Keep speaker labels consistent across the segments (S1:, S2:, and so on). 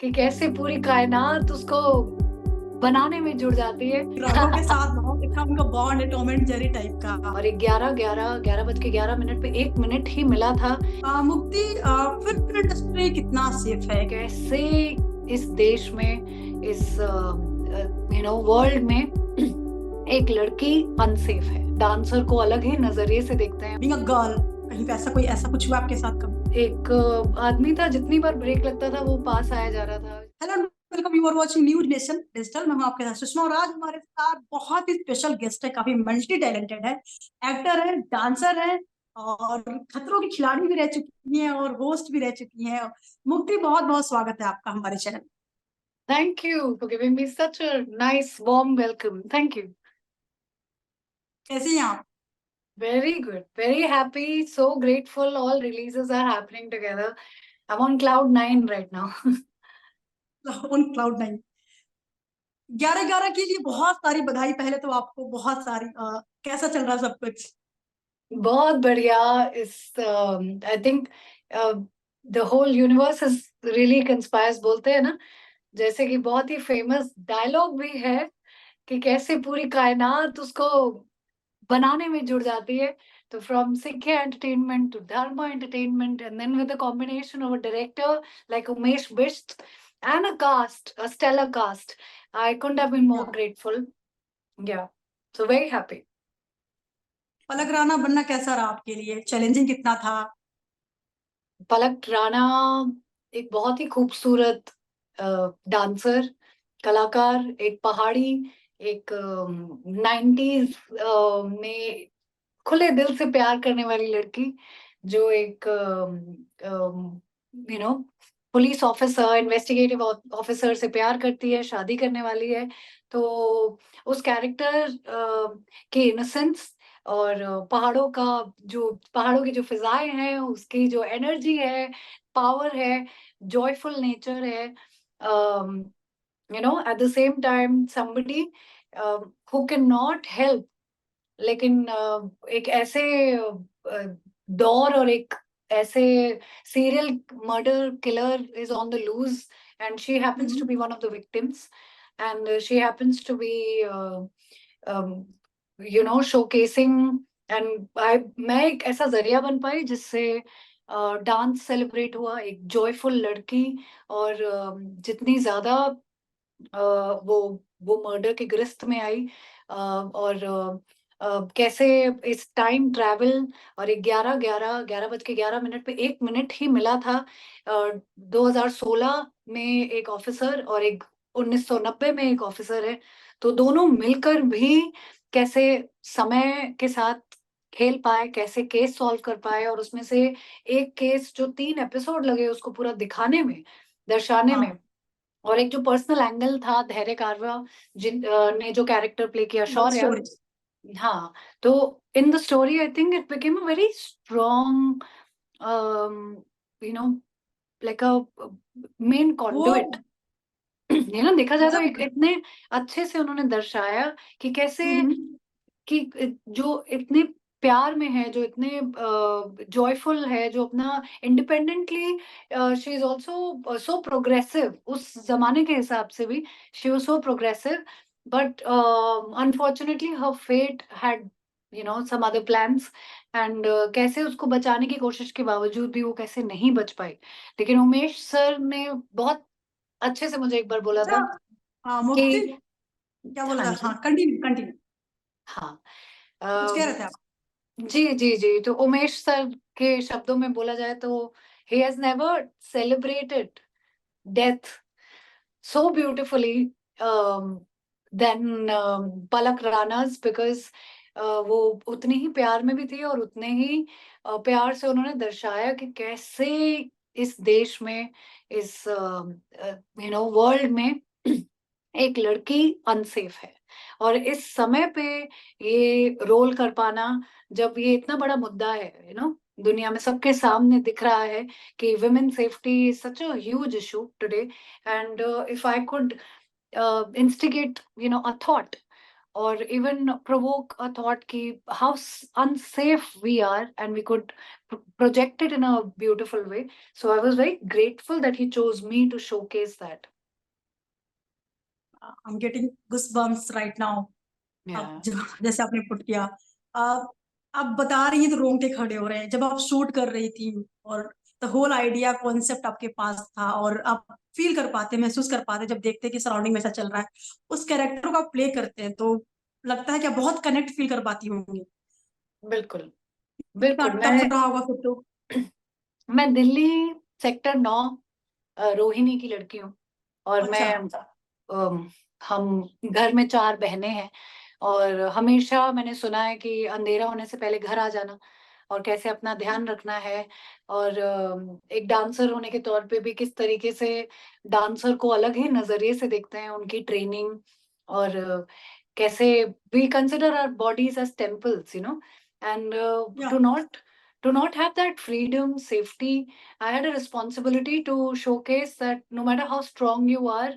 S1: कि कैसे पूरी कायनात उसको बनाने में जुड़ जाती है।
S2: ड्रैगन के साथ बहुत अच्छा उनका बॉन्ड है, टॉम एंड जेरी टाइप का।
S1: और 11 बज के 11 मिनट पे 1 मिनट ही मिला था।
S2: मुक्ति, फिल्म इंडस्ट्री कितना सेफ है?
S1: कैसे इस देश में, इस वर्ल्ड में एक लड़की अनसेफ है। डांसर को अलग ही नजरिए से देखते हैं।
S2: बीइंग अ गर्ल, कहीं पे ऐसा कुछ हुआ आपके साथ कभी?
S1: एक आदमी था, जितनी बार ब्रेक लगता था वो पास आया जा रहा था।
S2: Hello, welcome, you are watching News Nation digital. मैं हूं आपके साथ सुषमा और आज हमारे साथ बहुत ही स्पेशल गेस्ट है, काफी मल्टी टैलेंटेड है, एक्टर है, डांसर है और खतरों की खिलाड़ी भी रह चुकी हैं और होस्ट भी रह चुकी हैं। मुक्ति, बहुत बहुत स्वागत है आपका हमारे channel.
S1: Thank you for giving me such a nice warm welcome. Thank you.
S2: कैसे हैं आप?
S1: Very good. Very happy. So grateful. All releases are happening together. I'm on cloud 9 right now.
S2: On cloud nine. 11/11 के लिए बहुत सारी बधाई पहले तो आपको, बहुत सारी। कैसा चल रहा है सब कुछ?
S1: बहुत बढ़िया। इस I think the whole universe is really conspires, बोलते हैं ना, जैसे कि बहुत ही फेमस डायलॉग भी है कि कैसे पूरी कायनात उसको बनाने में जुड़ जाती है। तो from Sikhya entertainment to Dharma entertainment and then with a combination of a director like Umesh Bisht and a cast, a stellar cast. I couldn't have been more grateful. Yeah. So very happy.
S2: पलक राणा बनना कैसा रहा आपके लिए? चैलेंजिंग कितना था?
S1: पलक राणा एक बहुत ही खूबसूरत डांसर, कलाकार, एक पहाड़ी, एक 90s में खुले दिल से प्यार करने वाली लड़की, जो एक पुलिस ऑफिसर, इन्वेस्टिगेटिव ऑफिसर से प्यार करती है, शादी करने वाली है। तो उस कैरेक्टर के इनोसेंस और पहाड़ों की जो फिजाएं हैं, उसकी जो एनर्जी है, पावर है, जॉयफुल नेचर है, at the same time somebody who can not help, लेकिन एक ऐसे दौर और एक ऐसे serial murder killer is on the loose, and she happens to be one of the victims, and she happens to be um, showcasing, and मैं एक ऐसा जरिया बन पाई जिससे डांस सेलिब्रेट हुआ, एक जॉयफुल लड़की। और जितनी ज्यादा वो मर्डर के गिरफ्त में आई, और कैसे इस टाइम ट्रैवल, और 11 बज के 11 मिनट पे 1 मिनट ही मिला था 2016 में एक ऑफिसर और एक 1990 में एक ऑफिसर है, तो दोनों मिलकर भी कैसे समय के साथ खेल पाए, कैसे केस सॉल्व कर पाए, और उसमें से एक केस जो 3 एपिसोड लगे उसको पूरा दिखाने में, दर्शाने में। और एक जो पर्सनल एंगल था धैर्य कारवा ने जो कैरेक्टर प्ले किया, शौर्य। हाँ, तो in the story I think it became a very strong, you know like a main conduit. देखा जाए तो
S2: मतलब
S1: इतने अच्छे से उन्होंने दर्शाया कि कैसे, कि जो इतने प्यार में है, जो इतने जॉयफुल है, जो अपना independently, she is also so progressive, उस जमाने के हिसाब से भी she was so progressive, but unfortunately her fate had some other plans, and कैसे उसको बचाने की कोशिश के बावजूद भी वो कैसे नहीं बच पाई। लेकिन उमेश सर ने बहुत अच्छे से मुझे एक बार बोला
S2: अच्छा,
S1: था
S2: मुक्ति
S1: कि,
S2: क्या बोला
S1: हाँ
S2: था?
S1: जी,
S2: हाँ, कंटिन्यू कंटिन्यू।
S1: हाँ,
S2: कुछ कह रहे थे आप?
S1: जी जी जी, तो उमेश सर के शब्दों में बोला जाए तो he has never celebrated death so beautifully than Palak राना's, because वो उतनी ही प्यार में भी थी और उतने ही प्यार से उन्होंने दर्शाया कि कैसे इस देश में, इस वर्ल्ड में एक लड़की अनसेफ है। और इस समय पे ये रोल कर पाना, जब ये इतना बड़ा मुद्दा है, दुनिया में सबके सामने दिख रहा है कि women safety is such a huge issue today, and if I could instigate a thought, or even provoke a thought ki how unsafe we are, and we could project it in a beautiful way. So I was very grateful that he chose me to showcase that.
S2: I'm getting goosebumps right now.
S1: Yeah.
S2: आप जैसे आपने put किया, आप बता रही हैं तो रोंगटे खड़े हो रहे हैं। जब आप शूट कर रही थी और द होल आइडिया कॉन्सेप्ट आपके पास था, और आप फील कर पाते, महसूस कर पाते जब देखते हैं कि सराउंडिंग में ऐसा चल रहा है, उस कैरेक्टर को आप प्ले करते हैं, तो लगता है कि आप बहुत कनेक्ट फील कर पाती होंगी।
S1: बिल्कुल
S2: कितना
S1: बिल्कुल।
S2: टफ रहा होगा फिर तो।
S1: मैं दिल्ली सेक्टर 9 रोहिणी की लड़की हूँ, और
S2: अच्छा।
S1: हम घर में 4 बहनें हैं, और हमेशा मैंने सुना है कि अंधेरा होने से पहले घर आ जाना और कैसे अपना ध्यान रखना है, और एक डांसर होने के तौर पे भी किस तरीके से डांसर को अलग ही नजरिए से देखते हैं, उनकी ट्रेनिंग, और कैसे we consider our bodies as temples, and
S2: या
S1: to not have that freedom, safety, I had a responsibility to showcase that no matter how strong you are,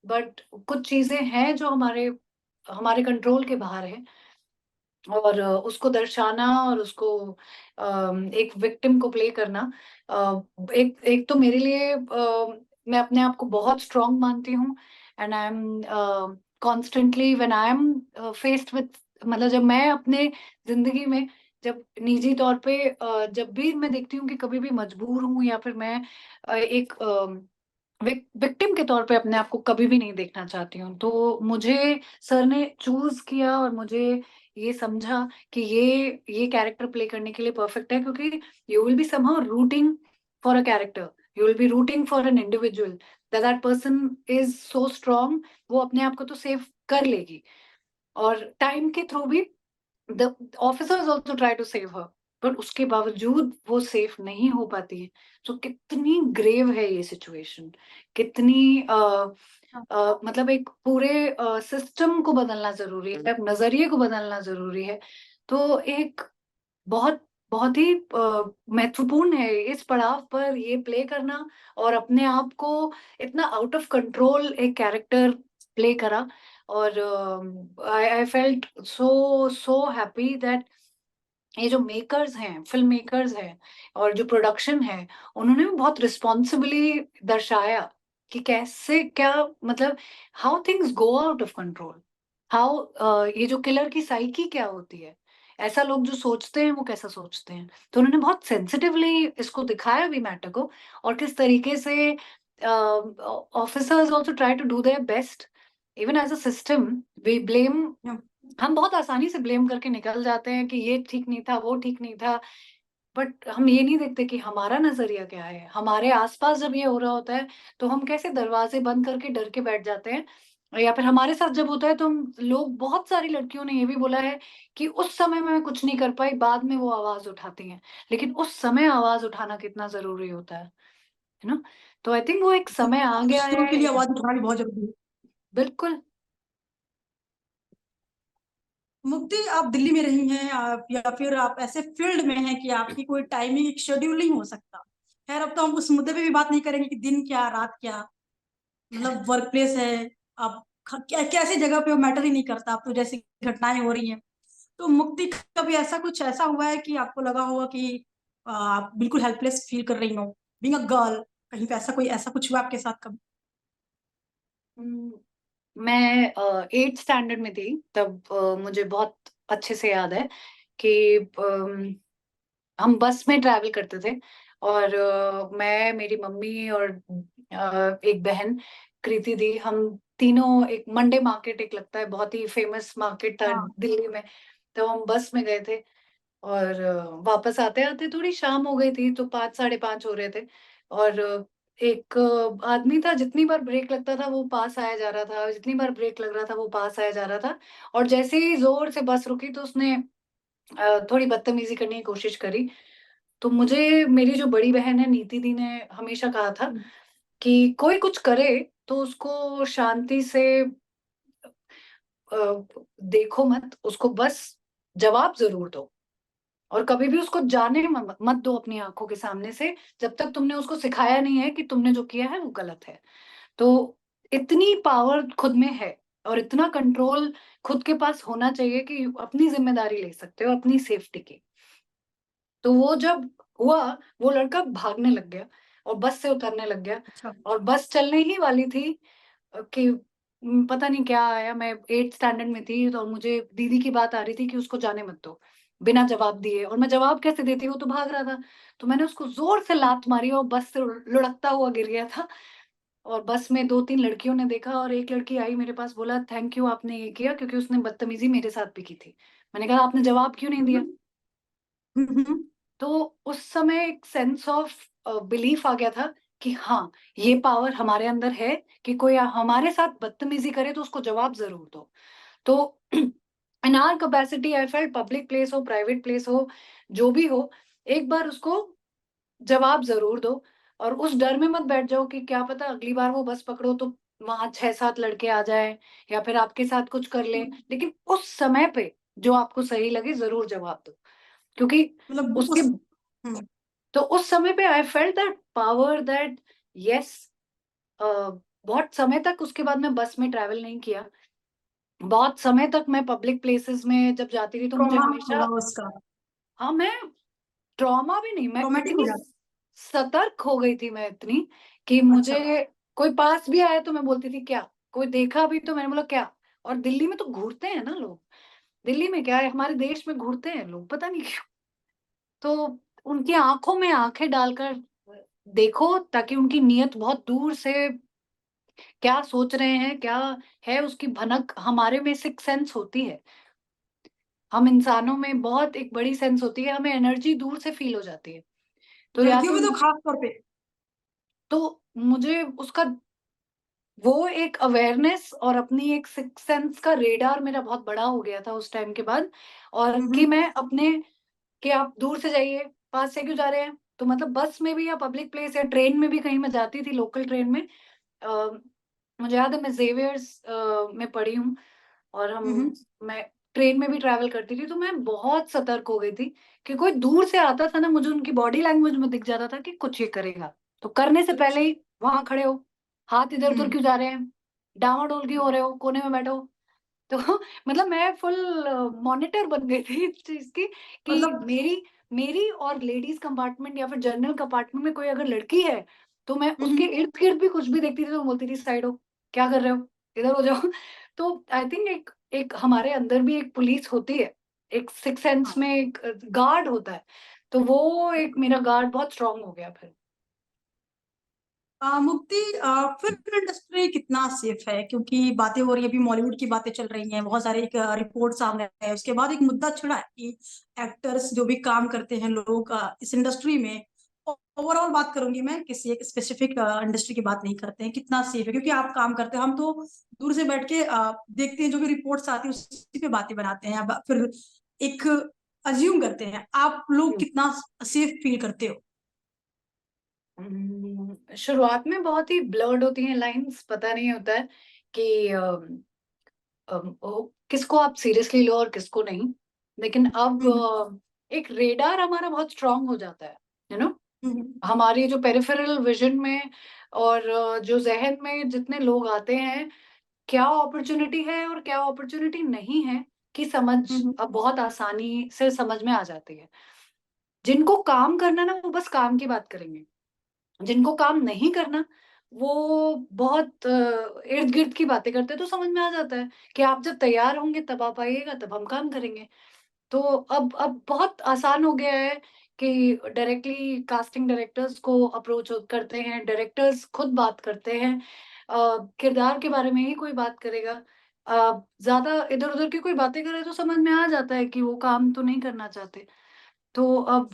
S1: but कुछ चीजें हैं जो हमारे कंट्रोल के बाहर है, और उसको दर्शाना और उसको एक विक्टिम को प्ले करना, एक एक तो मेरे लिए मैं अपने आप को बहुत स्ट्रांग मानती हूँ, and I am constantly when I am faced with, मतलब जब मैं अपने जिंदगी में, जब निजी तौर पे जब भी मैं देखती हूँ कि कभी भी मजबूर हूँ, या फिर मैं एक विक्टिम के तौर पे अपने आप को कभी भी नहीं देखना चाहती हूँ, तो मुझे सर ने चूज किया और मुझे ये समझा कि ये कैरेक्टर प्ले करने के लिए परफेक्ट है, क्योंकि you will be somehow rooting for a character, you will be rooting for an individual, that person is so strong, वो अपने आप को तो सेव कर लेगी, और टाइम के थ्रू भी the officers also try to save her, but उसके बावजूद वो सेफ नहीं हो पाती है। तो कितनी ग्रेव है ये सिचुएशन, कितनी मतलब एक पूरे सिस्टम को बदलना जरूरी है, नजरिए को बदलना जरूरी है। तो एक बहुत बहुत ही महत्वपूर्ण है इस पड़ाव पर ये प्ले करना, और अपने आप को इतना आउट ऑफ कंट्रोल एक कैरेक्टर प्ले करा, और I felt so happy that ये जो मेकर्स हैं, फिल्म मेकर्स हैं, और जो प्रोडक्शन है, उन्होंने भी बहुत रिस्पॉन्सिबली दर्शाया कि कैसे, क्या मतलब, how things go out of control, how ये जो किलर की साइकी क्या होती है, ऐसा लोग जो सोचते हैं वो कैसा सोचते हैं। तो उन्होंने बहुत सेंसिटिवली इसको दिखाया भी मैटर को, और किस तरीके से officers also try to do their best, even as a system we blame, हम बहुत आसानी से ब्लेम करके निकल जाते हैं कि ये ठीक नहीं था, वो ठीक नहीं था, बट हम ये नहीं देखते कि हमारा नजरिया क्या है। हमारे आसपास जब ये हो रहा होता है तो हम कैसे दरवाजे बंद करके डर के बैठ जाते हैं, या फिर हमारे साथ जब होता है तो हम लोग, बहुत सारी लड़कियों ने ये भी बोला है कि उस समय में मैं कुछ नहीं कर पाई, बाद में वो आवाज उठाती हैं, लेकिन उस समय आवाज उठाना कितना जरूरी होता है ना। तो आई थिंक वो एक समय आ गया
S2: दूसरों के लिए
S1: है।
S2: आवाज उठानी बहुत जरूरी है।
S1: बिल्कुल।
S2: मुक्ति, आप दिल्ली में रही हैं, आप या फिर आप ऐसे फील्ड में हैं कि आपकी कोई टाइमिंग एक शेड्यूल नहीं हो सकता। खैर, अब तो हम उस मुद्दे पे भी बात नहीं करेंगे कि दिन क्या रात क्या, मतलब वर्क प्लेस है, आप कैसी जगह पे हो मैटर ही नहीं करता, अब तो जैसी घटनाएं हो रही हैं। तो मुक्ति, कभी ऐसा कुछ ऐसा हुआ है कि आपको लगा होगा कि आप बिल्कुल हेल्पलेस फील कर रही हो, बीइंग अ गर्ल, कहीं पे ऐसा कोई ऐसा कुछ हुआ आपके साथ कभी?
S1: हम्म, मैं 8th स्टैंडर्ड में थी तब, मुझे बहुत अच्छे से याद है कि हम बस में ट्रैवल करते थे, और मैं, मेरी मम्मी और एक बहन कृति दी, हम तीनों, एक मंडे मार्केट एक लगता है, बहुत ही फेमस मार्केट था
S2: हाँ।
S1: दिल्ली में, तो हम बस में गए थे, और वापस आते आते थोड़ी शाम हो गई थी, तो 5 साढ़े 5 हो रहे थे, और एक आदमी था, जितनी बार ब्रेक लगता था वो पास आया जा रहा था, जितनी बार ब्रेक लग रहा था वो पास आया जा रहा था, और जैसे ही जोर से बस रुकी तो उसने थोड़ी बदतमीजी करने की कोशिश करी। तो मुझे, मेरी जो बड़ी बहन है नीति दी ने हमेशा कहा था कि कोई कुछ करे तो उसको शांति से अ, देखो मत, उसको बस जवाब जरूर दो, और कभी भी उसको जाने मत दो अपनी आंखों के सामने से, जब तक तुमने उसको सिखाया नहीं है कि तुमने जो किया है वो गलत है। तो इतनी पावर खुद में है और इतना कंट्रोल खुद के पास होना चाहिए कि अपनी जिम्मेदारी ले सकते हो अपनी सेफ्टी की। तो वो जब हुआ, वो लड़का भागने लग गया और बस से उतरने लग गया,
S2: अच्छा।
S1: और बस चलने ही वाली थी कि पता नहीं क्या आया। मैं 8th स्टैंडर्ड में थी, तो मुझे दीदी की बात आ रही थी कि उसको जाने मत दो, बिना जवाब दिए। और मैं जवाब कैसे देती, वो तो भाग रहा था। तो मैंने उसको जोर से लात मारी और बस से लुढ़कता हुआ गिर गया था। और बस में 2-3 लड़कियों ने देखा, और एक लड़की आई मेरे पास, बोला थैंक यू आपने ये किया, क्योंकि उसने बदतमीजी मेरे साथ भी की थी। मैंने कहा आपने जवाब क्यों नहीं दिया?
S2: हम्म।
S1: तो उस समय एक सेंस ऑफ बिलीफ आ गया था कि हाँ, ये पावर हमारे अंदर है कि कोई हमारे साथ बदतमीजी करे तो उसको जवाब जरूर दो। तो in our capacity I felt, public place हो प्राइवेट प्लेस हो जो भी हो, एक बार उसको जवाब जरूर दो। और उस डर में मत बैठ जाओ कि क्या पता अगली बार वो बस पकड़ो तो वहां 6-7 लड़के आ जाए या फिर आपके साथ कुछ कर ले। लेकिन उस समय पे जो आपको सही लगे जरूर जवाब दो, क्योंकि
S2: मतलब
S1: उसके
S2: उस हम्म,
S1: तो उस समय पे I felt that power, that yes. बहुत समय तक उसके बाद मैं बस में ट्रैवल नहीं किया। बहुत समय तक मैं पब्लिक प्लेसेस में जब जाती थी तो मुझे
S2: ट्रॉमा
S1: हमेशा,
S2: हुआ उसका,
S1: हाँ, मैं ट्रॉमा भी नहीं, मैं
S2: ट्रॉमेटिक हो
S1: इतनी
S2: जाता।
S1: सतर्क हो गई थी, मैं इतनी कि
S2: अच्छा।
S1: मुझे कोई पास भी आया तो मैं बोलती थी क्या, कोई देखा भी तो मैंने बोला क्या। और दिल्ली में तो घूरते हैं ना लोग, दिल्ली में क्या है, हमारे देश में घूरते हैं लोग, पता नहीं क्यों। तो उनकी आंखों में आंखें डालकर देखो, ताकि उनकी नीयत बहुत दूर से क्या सोच रहे हैं, क्या है, उसकी भनक हमारे में सिक्स सेंस होती है। हम इंसानों में बहुत एक बड़ी सेंस होती है, हमें एनर्जी दूर से फील हो जाती है। तो या
S2: लड़कियों
S1: तो
S2: में तो खास तौर पे।
S1: तो मुझे उसका वो एक अवेयरनेस और अपनी एक सिक्स सेंस का रेडार मेरा बहुत बड़ा हो गया था उस टाइम के बाद। और कि
S2: हम्म।
S1: मैं अपने, कि आप दूर से जाइए, पास से क्यों जा रहे हैं? तो मतलब बस में भी या पब्लिक प्लेस या ट्रेन में भी कहीं मैं जाती थी, लोकल ट्रेन में, अ, मुझे याद है मैं जेवियर्स में पढ़ी हूँ, और
S2: हम्म।
S1: मैं ट्रेन में भी ट्रैवल करती थी, तो मैं बहुत सतर्क हो गई थी कि कोई दूर से आता था ना, मुझे उनकी बॉडी लैंग्वेज में दिख जाता था कि कुछ ये करेगा। तो करने से पहले ही वहां खड़े हो, हाथ इधर उधर
S2: हम्म।
S1: क्यों जा रहे हैं, डावाडोल क्यों हो रहे हो, कोने में बैठो। तो मतलब मैं फुल मॉनिटर बन गई थी इस चीज की, कि
S2: मतलब
S1: मेरी मेरी और लेडीज कंपार्टमेंट या फिर जनरल कंपार्टमेंट में कोई अगर लड़की है, तो मैं उसके
S2: हम्म।
S1: इर्द गिर्द भी कुछ भी देखती थी तो बोलती थी साइड हो, क्या कर रहे हो, इधर हो जाओ। तो आई थिंक एक एक हमारे अंदर भी एक पुलिस होती है, एक सिक्स सेंस
S2: हाँ।
S1: में एक गार्ड होता है। तो वो एक मेरा गार्ड बहुत स्ट्रांग हो गया फिर।
S2: मुक्ति, फिल्म इंडस्ट्री कितना सेफ है? क्योंकि बातें हो रही है, अभी बॉलीवुड की बातें चल रही हैं, बहुत सारे एक रिपोर्ट सामने है, उसके बाद एक मुद्दा छिड़ा है कि एक्टर्स जो भी काम करते हैं लोग इस इंडस्ट्री में, ओवरऑल बात करूंगी मैं, किसी एक स्पेसिफिक इंडस्ट्री की बात नहीं करते हैं, कितना सेफ है? क्योंकि आप काम करते हो, हम तो दूर से बैठ के देखते हैं, जो भी रिपोर्ट्स आती है उसी पे बातें बनाते हैं, अब फिर एक अज्यूम करते हैं। आप लोग कितना सेफ फील करते हो?
S1: शुरुआत में बहुत ही ब्लर्ड होती हैं लाइंस, पता नहीं होता है कि किसको आप सीरियसली लो और किसको नहीं। लेकिन अब
S2: हम्म।
S1: एक रेडार हमारा बहुत स्ट्रांग हो जाता है, यू नो,
S2: हम्म।
S1: हमारी जो पेरिफेरल विजन में और जो जहन में जितने लोग आते हैं, क्या अपॉर्चुनिटी है और क्या अपॉर्चुनिटी नहीं है, की समझ
S2: हम्म।
S1: अब बहुत आसानी से समझ में आ जाती है। जिनको काम करना ना, वो बस काम की बात करेंगे, जिनको काम नहीं करना, वो बहुत इर्द गिर्द की बातें करते हैं। तो समझ में आ जाता है कि आप जब तैयार होंगे तब आप आइएगा, तब हम काम करेंगे। तो अब बहुत आसान हो गया है कि डायरेक्टली कास्टिंग डायरेक्टर्स को अप्रोच करते हैं, डायरेक्टर्स खुद बात करते हैं, किरदार के बारे में ही कोई बात करेगा, ज्यादा इधर उधर की कोई बातें करे तो समझ में आ जाता है कि वो काम तो नहीं करना चाहते। तो अब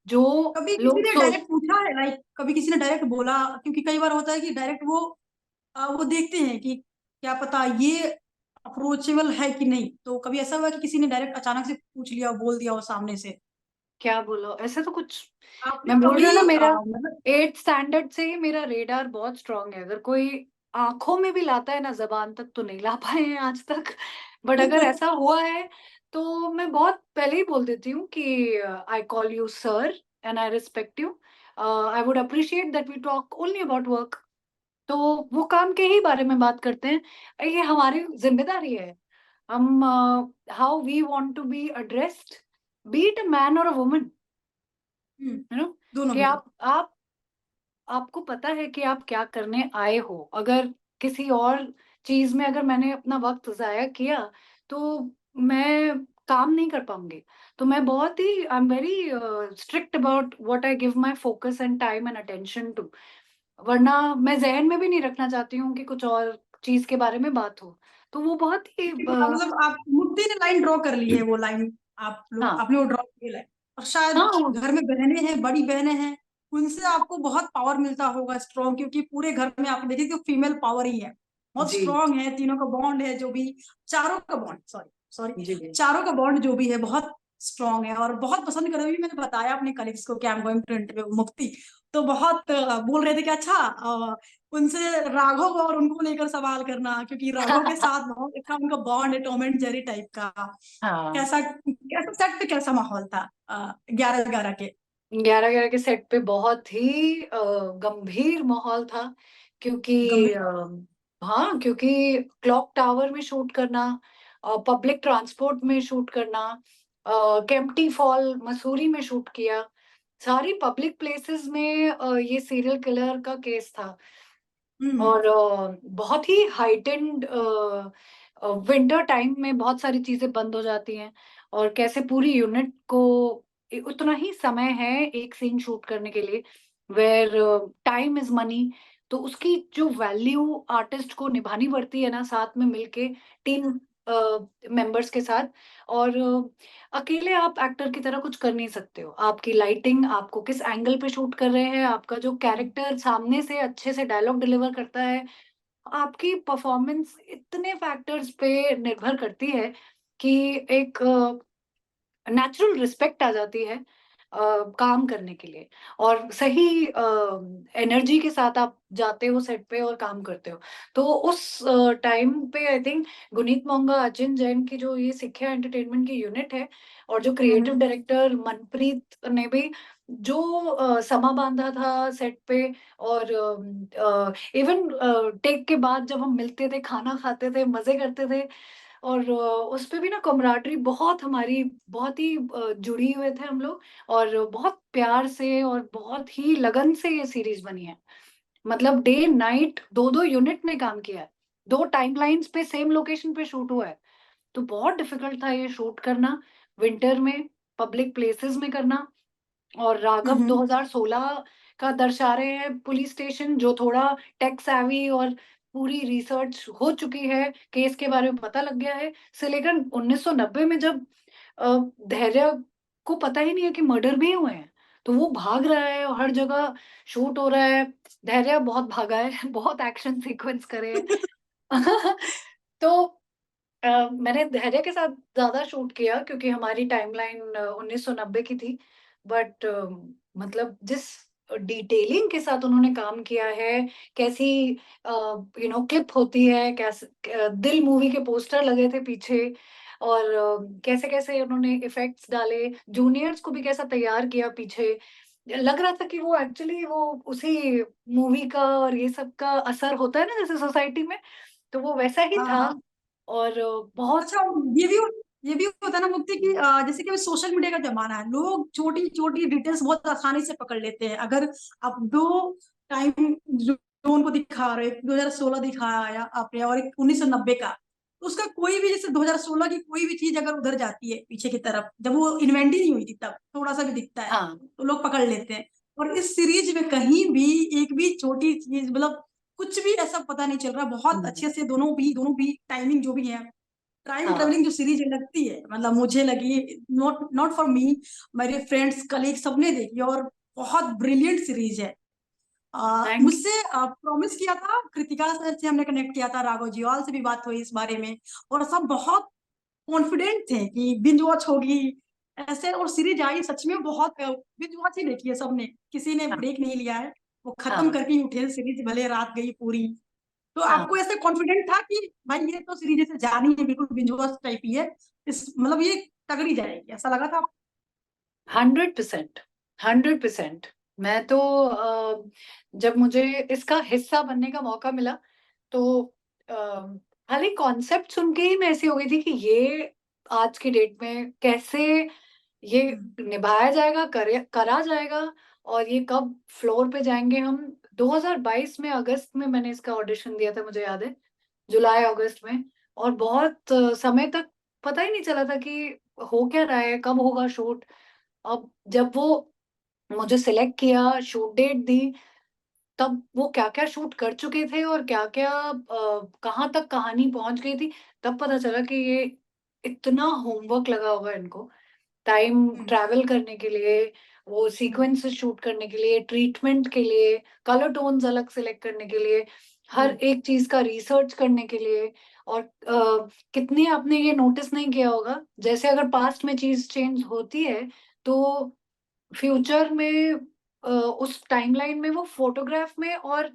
S1: जो
S2: कभी किसी
S1: लोग
S2: ने
S1: सोच,
S2: डायरेक्ट पूछा है, लाइक कभी किसी ने डायरेक्ट बोला? क्योंकि कई बार होता है कि डायरेक्ट वो देखते हैं कि क्या पता ये अप्रोचेबल है कि नहीं, तो कभी ऐसा हुआ कि किसी ने डायरेक्ट अचानक से पूछ लिया, बोल दिया हो सामने से?
S1: क्या बोलो, ऐसे तो कुछ,
S2: आपने
S1: मैं बोल रही
S2: कभी
S1: हूँ ना, मेरा
S2: मतलब
S1: 8th स्टैंडर्ड से ही मेरा रेडार बहुत स्ट्रांग है। अगर कोई आंखों में भी लाता है ना, जबान तक तो नहीं ला पाए हैं आज तक, बट अगर ऐसा हुआ है तो मैं बहुत पहले ही बोल देती हूँ कि I call you sir and I respect you, I would appreciate that we talk only about work. तो वो काम के ही बारे में बात करते हैं। ये हमारी जिम्मेदारी है, हम how we want to be addressed, be it a man और अ वुमन, यू नो,
S2: दोनों
S1: कि
S2: भी।
S1: आप आपको पता है कि आप क्या करने आए हो। अगर किसी और चीज में अगर मैंने अपना वक्त जाया किया तो मैं काम नहीं कर पाऊंगी। तो मैं बहुत ही I am very strict about what I give my focus and time and attention to. वरना मैं जहन में भी नहीं रखना चाहती हूँ कि कुछ और चीज के बारे में बात हो। तो वो बहुत ही
S2: मतलब आप मुद्दे ने लाइन ड्रॉ कर ली है, वो लाइन आप लोग
S1: हाँ
S2: आपने वो ड्रॉ की लाइन। और शायद
S1: हाँ
S2: घर में बहनें हैं, बड़ी बहनें हैं, उनसे आपको बहुत पावर मिलता होगा स्ट्रॉन्ग, क्योंकि पूरे घर में आप देखिए तो फीमेल पावर ही है, बहुत
S1: जी
S2: स्ट्रांग है। तीनों का बॉन्ड है जो भी, चारों का बॉन्ड, सॉरी सॉरी,
S1: जी जी
S2: चारों का बॉन्ड जो भी है बहुत स्ट्रांग है। और बहुत पसंद कर रही, मैंने बताया अपने कलीग्स को कि I am going to interview Mukti, तो बहुत बोल रहे थे कि अच्छा उनसे राघव और उनको लेकर सवाल करना, क्योंकि राघव के साथ बहुत अच्छा उनका बॉन्ड है, टॉम एंड जेरी टाइप का।
S1: हाँ।
S2: कैसा कैसा सेट पे कैसा माहौल था 11-11 के?
S1: 11-11 के सेट पे बहुत ही गंभीर माहौल था, क्योंकि
S2: गंभीर।
S1: हाँ, क्योंकि क्लॉक टावर में शूट करना, पब्लिक ट्रांसपोर्ट में शूट करना, केम्प्टी फॉल मसूरी में शूट किया, सारी पब्लिक प्लेसेस में ये सीरियल किलर का केस था।
S2: हम्म
S1: और बहुत ही हाइटेंड विंटर टाइम में बहुत सारी चीजें बंद हो जाती हैं, और कैसे पूरी यूनिट को उतना ही समय है एक सीन शूट करने के लिए, वेयर टाइम इज मनी। तो उसकी जो वैल्यू आर्टिस्ट को निभानी पड़ती है ना, साथ में मिलके टीम मेंबर्स के साथ। और अकेले आप एक्टर की तरह कुछ कर नहीं सकते हो। आपकी लाइटिंग, आपको किस एंगल पे शूट कर रहे हैं, आपका जो कैरेक्टर सामने से अच्छे से डायलॉग डिलीवर करता है, आपकी परफॉर्मेंस, इतने फैक्टर्स पे निर्भर करती है कि एक नेचुरल रिस्पेक्ट आ जाती है काम करने के लिए। और सही एनर्जी के साथ आप जाते हो सेट पे और काम करते हो। तो उस टाइम पे आई थिंक गुनीत मोंगा, अचिन जैन की जो ये सिक्ख्या एंटरटेनमेंट की यूनिट है, और जो क्रिएटिव डायरेक्टर मनप्रीत ने भी जो समा बांधा था सेट पे, और इवन टेक के बाद जब हम मिलते थे, खाना खाते थे, मजे करते थे, और उस पे भी ना कमराडरी बहुत हमारी, बहुत ही जुड़ी हुए थे हम लोग, और बहुत प्यार से और बहुत ही लगन से ये सीरीज बनी है। मतलब डे नाइट दो दो यूनिट ने काम किया है, दो टाइमलाइंस पे सेम लोकेशन पे शूट हुआ है। तो बहुत डिफिकल्ट था ये शूट करना, विंटर में, पब्लिक प्लेसेस में करना। और राघव
S2: हम्म
S1: 2016 का दर्शा रहे हैं पुलिस स्टेशन, जो थोड़ा टेक savvy और पूरी रिसर्च हो चुकी है, केस के बारे में पता लग गया है। से लेकर 1990 में जब धैर्य को पता ही नहीं है कि मर्डर भी हुए हैं, तो वो भाग रहा है और हर जगह शूट हो रहा है। धैर्य बहुत भागा है बहुत एक्शन सीक्वेंस करे हैं। तो मैंने धैर्य के साथ ज्यादा शूट किया क्योंकि हमारी टाइमलाइन 1990 की थी। बट मतलब जिस डिटेलिंग के साथ उन्होंने काम किया है, कैसी क्लिप होती है, कैसे दिल मूवी के पोस्टर लगे थे पीछे, और कैसे कैसे उन्होंने इफेक्ट्स डाले, जूनियर्स को भी कैसा तैयार किया पीछे, लग रहा था कि वो एक्चुअली वो उसी मूवी का और ये सब का असर होता है ना जैसे सोसाइटी में, तो वो वैसा ही
S2: हाँ
S1: था।
S2: हाँ।
S1: और बहुत
S2: अच्छा, ये भी ये भी होता है ना मुक्ति की, जैसे कि अभी सोशल मीडिया का जमाना है, लोग छोटी छोटी डिटेल्स बहुत आसानी से पकड़ लेते हैं। अगर आप दो टाइम जोन को दिखा रहे, 2016 दिखाया आपने और एक 1990 का, तो उसका कोई भी, जैसे 2016 की कोई भी चीज अगर उधर जाती है पीछे की तरफ, जब वो इन्वेंट ही नहीं हुई थी तब थोड़ा सा भी दिखता है
S1: हाँ
S2: तो लोग पकड़ लेते हैं। और इस सीरीज में कहीं भी एक भी छोटी चीज, मतलब कुछ भी ऐसा पता नहीं चल रहा। बहुत अच्छे से दोनों भी टाइमिंग जो भी है, टाइम
S1: हाँ
S2: ट्रेवलिंग जो सीरीज लगती है, मतलब मुझे लगी, नॉट नॉट फॉर मी, मेरे फ्रेंड्स कलीग सबने देखी, और बहुत ब्रिलियंट सीरीज है।
S1: थैंक
S2: मुझसे प्रॉमिस किया था, कृतिका सर से हमने कनेक्ट किया था, राघव जीवाल से भी बात हुई इस बारे में, और सब बहुत कॉन्फिडेंट थे कि बिंज वॉच होगी ऐसे। और सीरीज आई सच में, बहुत बिंज वॉच ही देखी है सबने, किसी ने
S1: हाँ
S2: ब्रेक नहीं लिया है, वो खत्म
S1: हाँ
S2: करके ही उठे सीरीज, भले रात गई पूरी। तो
S1: हाँ।
S2: आपको ऐसे कॉन्फिडेंट था कि भाई ये तो सीरीज जैसे जानी है, बिल्कुल बिंज वॉच टाइप ही है, इस मतलब ये तगड़ी जाएगी, ऐसा लगा था?
S1: 100%, 100%। मैं तो जब मुझे इसका हिस्सा बनने का मौका मिला तो खाली कॉन्सेप्ट सुन के ही मैं ऐसी हो गई थी कि ये आज की डेट में कैसे ये निभाया जाएगा, करा जाएगा, और ये कब फ्लोर पे जाएंगे हम। 2022 में अगस्त में मैंने इसका ऑडिशन दिया था, मुझे याद है, जुलाई अगस्त में। और बहुत समय तक पता ही नहीं चला था कि हो क्या रहा है, कब होगा शूट। अब जब वो मुझे सिलेक्ट किया, शूट डेट दी, तब वो क्या क्या शूट कर चुके थे और क्या क्या कहाँ तक कहानी पहुंच गई थी, तब पता चला कि ये इतना होमवर्क लगा होगा इनको, टाइम ट्रैवल करने के लिए, वो सीक्वेंस शूट करने के लिए, ट्रीटमेंट के लिए, कलर टोन्स अलग सिलेक्ट करने के लिए, हर एक चीज का रिसर्च करने के लिए। और कितने आपने ये नोटिस नहीं किया होगा, जैसे अगर पास्ट में चीज चेंज होती है तो फ्यूचर में उस टाइमलाइन में वो फोटोग्राफ में और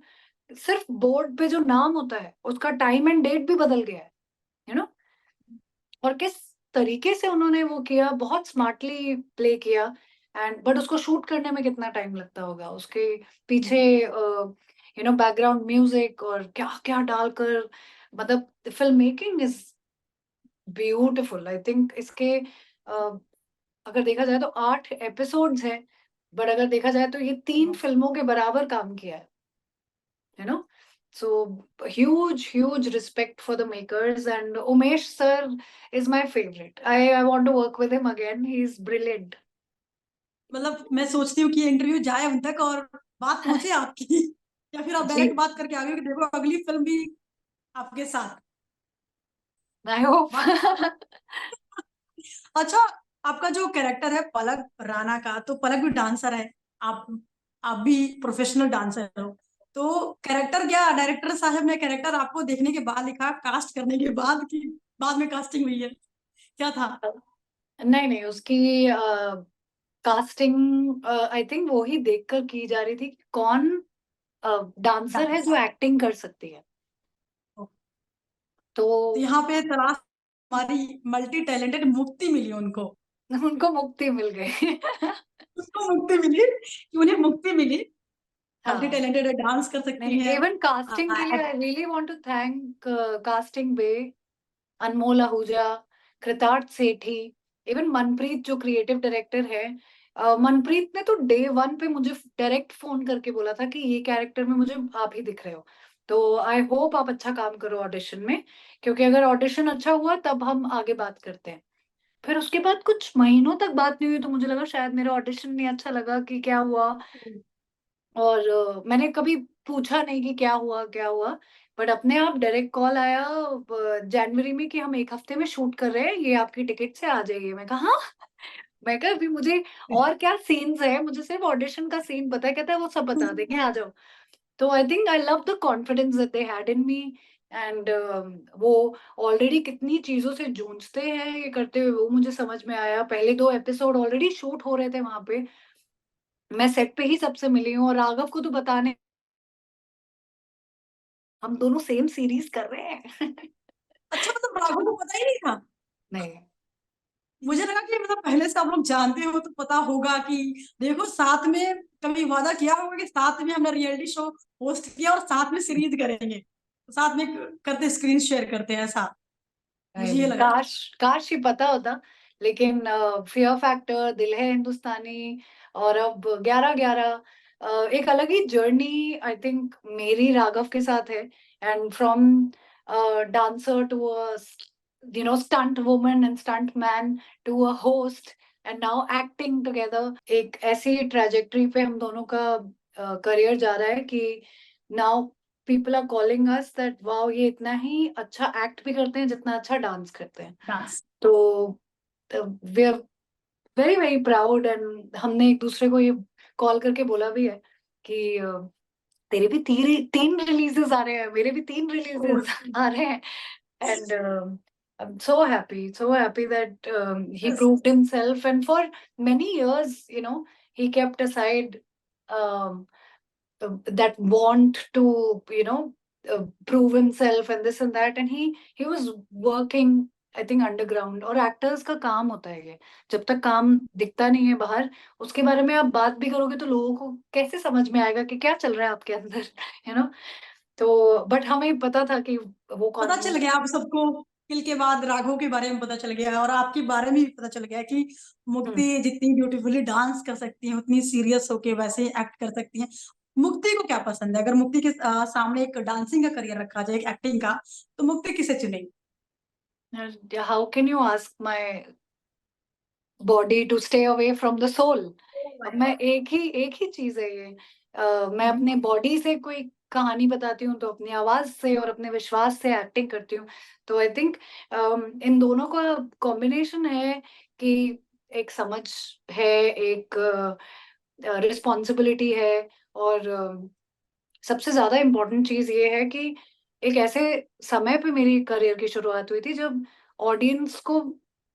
S1: सिर्फ बोर्ड पे जो नाम होता है उसका टाइम एंड डेट भी बदल गया है, यू नो। और किस तरीके से उन्होंने वो किया, बहुत स्मार्टली प्ले किया। एंड बट उसको शूट करने में कितना टाइम लगता होगा, उसके पीछे बैकग्राउंड म्यूजिक और क्या क्या डालकर, मतलब film making is beautiful. I think इसके अगर देखा जाए तो 8 एपिसोड्स हैं, बट अगर देखा जाए तो ये 3 फिल्मों के बराबर काम किया है, you know. So huge respect for the makers, and Umesh sir is my favorite. I want to work with him again. He's brilliant.
S2: मतलब मैं सोचती हूँ कि इंटरव्यू जाए उन तक और बात पहुंचे आपकी, या फिर आप
S1: जी,
S2: डायरेक्ट बात करके आ गए कि देखो अगली फिल्म भी आपके साथ।
S1: I hope.
S2: बात अच्छा, आपका जो कैरेक्टर है पलक राणा का, तो पलक भी डांसर है, आप आप भी प्रोफेशनल डांसर हो, तो कैरेक्टर क्या डायरेक्टर साहब ने कैरेक्टर आपको देखने के बाद लिखा, कास्ट करने के बाद, की बाद में कास्टिंग हुई है, क्या था?
S1: नहीं नहीं, उसकी कास्टिंग आई थिंक वो ही देखकर की जा रही थी कि कौन डांसर है
S2: डांस,
S1: जो एक्टिंग कर सकती है। तो
S2: तो यहाँ पे तलाश, हमारी मल्टी टैलेंटेड मुक्ति मिली उनको,
S1: उनको मुक्ति मिल गई।
S2: उसको मुक्ति मिली कि उन्हें मुक्ति मिली, मल्टी
S1: हाँ,
S2: टैलेंटेड डांस कर सकती
S1: नहीं,
S2: हैं।
S1: इवन कास्टिंग के लिए I really want to thank casting bay, Anmol Ahuja, Kritarth Sethi, even Manpreet जो क्रिएटिव डायरेक्टर है। मनप्रीत ने तो डे 1 पे मुझे डायरेक्ट फोन करके बोला था कि ये कैरेक्टर में मुझे आप ही दिख रहे हो, तो आई होप आप अच्छा काम करो ऑडिशन में, क्योंकि अगर ऑडिशन अच्छा हुआ तब हम आगे बात करते हैं। फिर उसके बाद कुछ महीनों तक बात नहीं हुई, तो मुझे लगा शायद मेरा ऑडिशन नहीं अच्छा लगा कि क्या हुआ। और मैंने कभी पूछा नहीं कि क्या हुआ क्या हुआ, बट अपने आप डायरेक्ट कॉल आया जनवरी में कि हम 1 हफ्ते में शूट कर रहे हैं, ये आपकी टिकट से आ जाइए। मैं कहा हाँ। मैं कहा अभी मुझे और क्या सीन्स है, मुझे सिर्फ ऑडिशन का सीन पता है। कहता है वो सब बता देंगे, आ जाओ। तो I think I love the confidence that they had in me. And वो ऑलरेडी कितनी चीजों से जूझते हैं ये करते हुए, वो मुझे समझ में आया। पहले 2 एपिसोड ऑलरेडी शूट हो रहे थे वहां पे, मैं सेट पे ही सबसे मिली हूँ, और राघव को तो बताने, हम दोनों सेम सीरीज कर रहे हैं।
S2: अच्छा, मतलब राघव को पता ही नहीं था?
S1: नहीं,
S2: मुझे लगा कि मतलब पहले से आप लोग जानते हो तो पता होगा कि देखो साथ में कभी वादा किया होगा कि साथ में हमने रियलिटी शो होस्ट किया और साथ में सीरीज करेंगे, तो साथ में करते स्क्रीन शेयर करते हैं ऐसा, मुझे ये
S1: नहीं,
S2: लगा।
S1: काश काश ही पता होता। लेकिन फियर फैक्टर, दिल है हिंदुस्तानी, और अब 11-11, एक अलग ही जर्नी आई थिंक मेरी राघव के साथ है। And from dancer to a stunt woman and stunt man to a host, and now acting together, एक ऐसी ट्रेजेक्टरी पे हम दोनों का करियर जा रहा है कि now people are calling us that wow, ये इतना ही अच्छा एक्ट भी करते हैं जितना अच्छा डांस करते हैं।
S2: डांस,
S1: तो we are very very proud. And हमने एक दूसरे को ये कॉल करके बोला भी है कि तेरे भी 3 रिलीजेस आ रहे हैं, मेरे भी 3 रिलीजेस आ रहे हैं। And I'm so happy that he proved himself, and for many years, he kept aside um, that want to prove himself and this and that, and he was working I think underground, और actors का काम होता है ये, जब तक काम दिखता नहीं है बाहर, उसके बारे में आप बात भी करोगे तो लोगों को कैसे समझ में आएगा कि क्या चल रहा है आपके अंदर, यू नो। तो बट हमें पता था कि वो
S2: पता
S1: कौन
S2: चल गया आप सबको, किल के बाद राघव के बारे में पता चल गया, और आपके बारे में भी पता चल गया कि
S1: हम्म,
S2: मुक्ति जितनी ब्यूटीफुली डांस कर सकती है उतनी सीरियस होके वैसे एक्ट कर सकती है। मुक्ति को क्या पसंद है? अगर मुक्ति के सामने एक डांसिंग का करियर रखा जाए, एक एक्टिंग का, तो मुक्ति किसे चुनेगी?
S1: How can you ask my body to stay away from the soul? अब मैं एक ही चीज है ये। मैं
S2: हम्म,
S1: अपने बॉडी से कोई कहानी बताती हूँ तो अपनी आवाज से और अपने विश्वास से एक्टिंग करती हूँ। तो आई थिंक इन दोनों का कॉम्बिनेशन है कि एक समझ है, एक रिस्पॉन्सिबिलिटी है, और सबसे ज्यादा इम्पोर्टेंट चीज ये है कि एक ऐसे समय पे मेरी करियर की शुरुआत हुई थी जब ऑडियंस को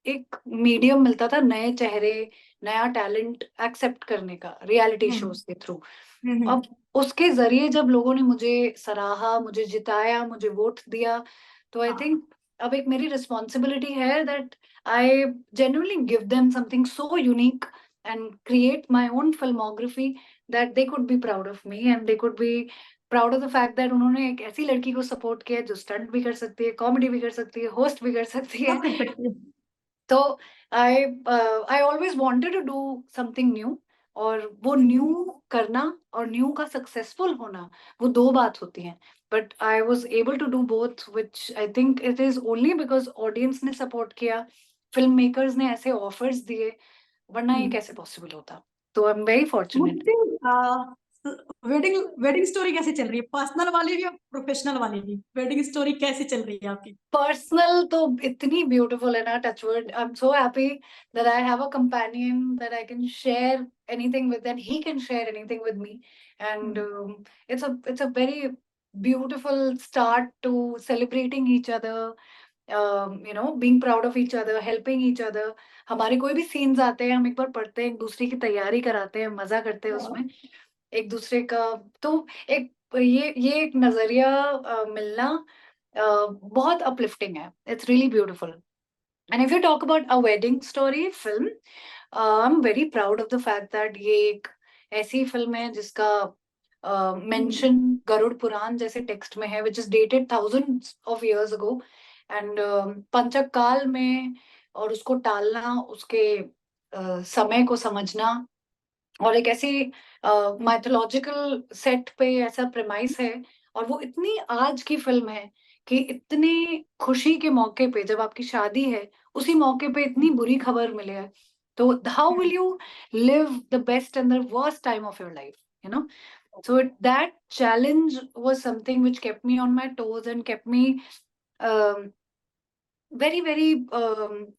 S1: एक मीडियम मिलता था नए चेहरे, नया टैलेंट एक्सेप्ट करने का रियलिटी
S2: हम्म,
S1: शोज के थ्रू।
S2: हम्म,
S1: अब उसके जरिए जब लोगों ने मुझे सराहा, मुझे जिताया, मुझे वोट दिया, तो आई
S2: हाँ,
S1: थिंक अब एक मेरी रिस्पॉन्सिबिलिटी है that I genuinely give them something so unique and create my own filmography that they could be proud of me and they could be proud of the fact that उन्होंने एक ऐसी लड़की को support किया जो stunt भी कर सकती है, कॉमेडी भी कर सकती है, होस्ट भी कर सकती है।
S2: सब कर सकती है।
S1: तो I I always wanted to do something new, और वो न्यू करना और न्यू का सक्सेसफुल होना, वो दो बात होती हैं। But I was able to do both, which I think it is only because audience ने सपोर्ट किया, फिल्म मेकर्स ने ऐसे ऑफर्स दिए, वरना ये
S2: हम्म।
S1: कैसे पॉसिबल होता। तो आई एम वेरी फॉर्चुनेट।
S2: मुझे वेडिंग वेडिंग स्टोरी कैसे चल रही है? पर्सनल वाली भी और प्रोफेशनल वाली भी, वेडिंग स्टोरी कैसी चल रही है आपकी?
S1: पर्सनल तो इतनी ब्यूटीफुल है ना, touchwood, I am so happy that I have a companion that I can share anything with, and he can share anything with me, and
S2: hmm,
S1: it's a very beautiful start to celebrating each other, you know, being proud of each other, helping each other। हमारे कोई भी scenes आते हैं, हम एक बार पढ़ते हैं, एक दूसरे की तैयारी कराते हैं, मजा करते हैं उसमें एक दूसरे का। तो एक ये एक नजरिया मिलना बहुत अपलिफ्टिंग है, it's really beautiful. And if you talk about a wedding story film, I am very proud of the fact that ये एक ऐसी फिल्म है जिसका मेंशन गरुड़ पुराण जैसे टेक्स्ट में है, which is dated thousands of years ago, and पंचक काल में, और उसको टालना, उसके समय को समझना, और एक ऐसी माइथोलॉजिकल सेट पे ऐसा प्रेमाइस है, और वो इतनी आज की फिल्म है कि इतनी खुशी के मौके पे, जब आपकी शादी है, उसी मौके पे इतनी बुरी खबर मिले है, तो how will you live the best and the worst time of your life, you know. So that challenge was something which kept me on my toes and kept me um, very very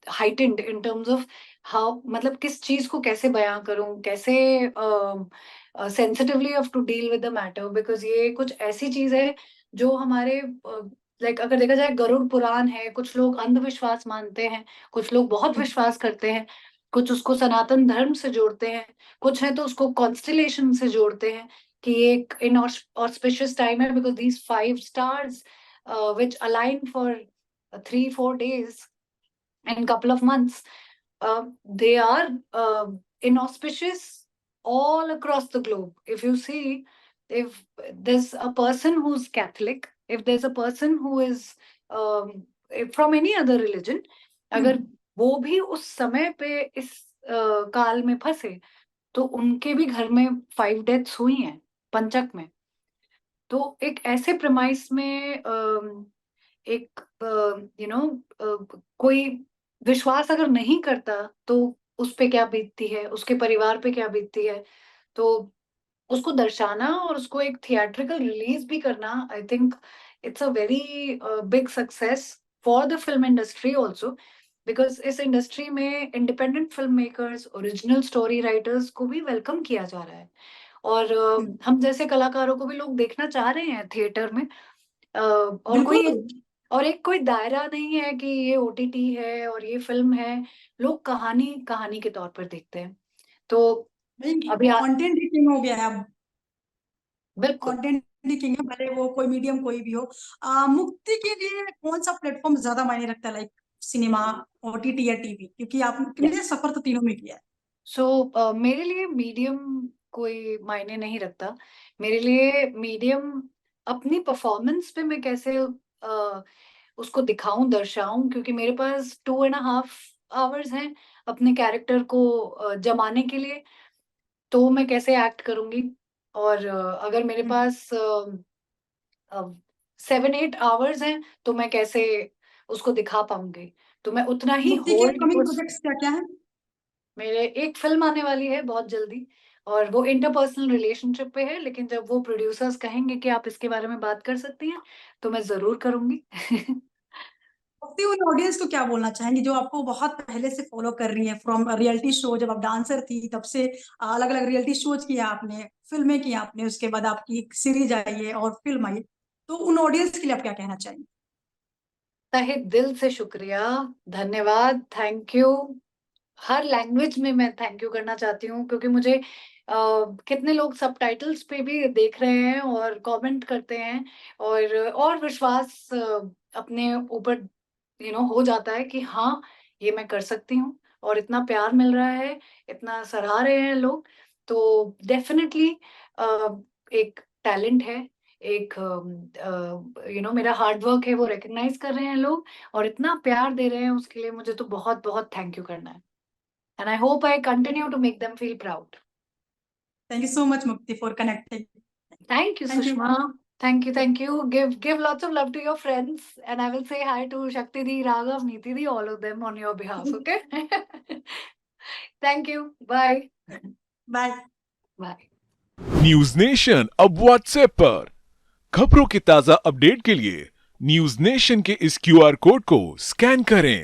S1: heightened in terms of how, मतलब किस चीज को कैसे बयां करूं, कैसे sensitively have to deal with the matter, because ये कुछ ऐसी चीज है जो हमारे लाइक अगर देखा जाए गरुड़ पुराण है, कुछ लोग अंधविश्वास मानते हैं, कुछ लोग बहुत विश्वास करते हैं, कुछ उसको सनातन धर्म से जोड़ते हैं, कुछ है तो उसको कॉन्स्टिलेशन से जोड़ते हैं कि ये एक इन ऑस्पिशियस टाइम है because these 5 stars which align for 3-4 days in couple of months, they are inauspicious all across the globe. If you see, if there's a person who's Catholic, if there's a person who is from any other religion, अगर वो भी उस समय पे इस काल में फंसे, तो उनके भी घर में 5 deaths हुई हैं पंचक में। तो एक ऐसे प्रमाइस में एक यू नो कोई विश्वास अगर नहीं करता तो उस पे क्या बीतती है, उसके परिवार पे क्या बीतती है, तो उसको दर्शाना और उसको एक थिएट्रिकल रिलीज भी करना, I think it's a very big success for the film industry also, because इस इंडस्ट्री में independent film makers, original story writers को भी वेलकम किया जा रहा है, और हम जैसे कलाकारों को भी लोग देखना चाह रहे हैं थिएटर में। और
S2: बिल्कुल।
S1: कोई, और एक कोई दायरा नहीं है कि ये ओटीटी है और ये फिल्म है, लोग कहानी कहानी के तौर पर देखते हैं। तो अभी
S2: कंटेंट ही किंग हो गया है अब।
S1: बिल्कुल।
S2: कंटेंट ही किंग है, भले वो कोई मीडियम कोई भी हो। मुक्ति के लिए कौन सा प्लेटफॉर्म ज्यादा मायने रखता है? लाइक सिनेमा, ओटीटी या टीवी? क्योंकि आपने सफर तो तीनों में किया है।
S1: सो मेरे लिए मीडियम कोई मायने नहीं रखता। मेरे लिए मीडियम अपनी परफॉर्मेंस पे मैं कैसे उसको दिखाऊं, दर्शाऊं, क्योंकि मेरे पास 2.5 आवर्स हैं अपने कैरेक्टर को जमाने के लिए। तो मैं कैसे एक्ट करूंगी, और अगर मेरे पास 7-8 आवर्स हैं तो मैं कैसे उसको दिखा पाऊंगी। तो मैं उतना ही
S2: मुक्ति के
S1: होल्ड
S2: अपकमिंग
S1: उस
S2: प्रोजेक्ट्स क्या-क्या हैं?
S1: मेरे एक फिल्म आने वाली है बहुत जल्दी, और वो इंटरपर्सनल रिलेशनशिप पे है, लेकिन जब वो प्रोड्यूसर्स कहेंगे कि आप इसके बारे में बात कर सकती हैं, तो मैं ज़रूर करूँगी।
S2: मुक्ति उन ऑडियंस को क्या बोलना चाहेंगी जो आपको बहुत पहले से फॉलो कर रही है फ्रॉम रियलिटी शो, जब आप डांसर थी तब से अलग अलग रियलिटी शोज किया आपने, फिल्में की आपने, उसके बाद आपकी एक सीरीज आई है और फिल्म आई, तो उन ऑडियंस के लिए आप क्या कहना चाहेंगे?
S1: तहे दिल से शुक्रिया, धन्यवाद, थैंक यू। हर लैंग्वेज में मैं थैंक यू करना चाहती हूँ, क्योंकि मुझे कितने लोग सबटाइटल्स पे भी देख रहे हैं और कमेंट करते हैं, और विश्वास अपने ऊपर हो जाता है कि हाँ, ये मैं कर सकती हूँ, और इतना प्यार मिल रहा है, इतना सराह रहे हैं लोग। तो डेफिनिटली एक टैलेंट है, एक मेरा हार्ड वर्क है, वो रिकॉग्नाइज कर रहे हैं लोग, और इतना प्यार दे रहे हैं, उसके लिए मुझे तो बहुत बहुत थैंक यू करना है। And I hope I continue to make them feel proud.
S2: Thank you so much Mukti for connecting.
S1: Thank you
S2: thank you.
S1: Sushma, thank you. Give lots of love to your friends, and I will say hi to Shakti di, Raghav, Neeti di, all of them on your behalf. Okay. Thank you. Bye.
S2: Bye.
S1: Bye.
S3: News Nation अब WhatsApp पर खबरों के ताजा update के लिए news nation के इस QR code को स्कैन करें।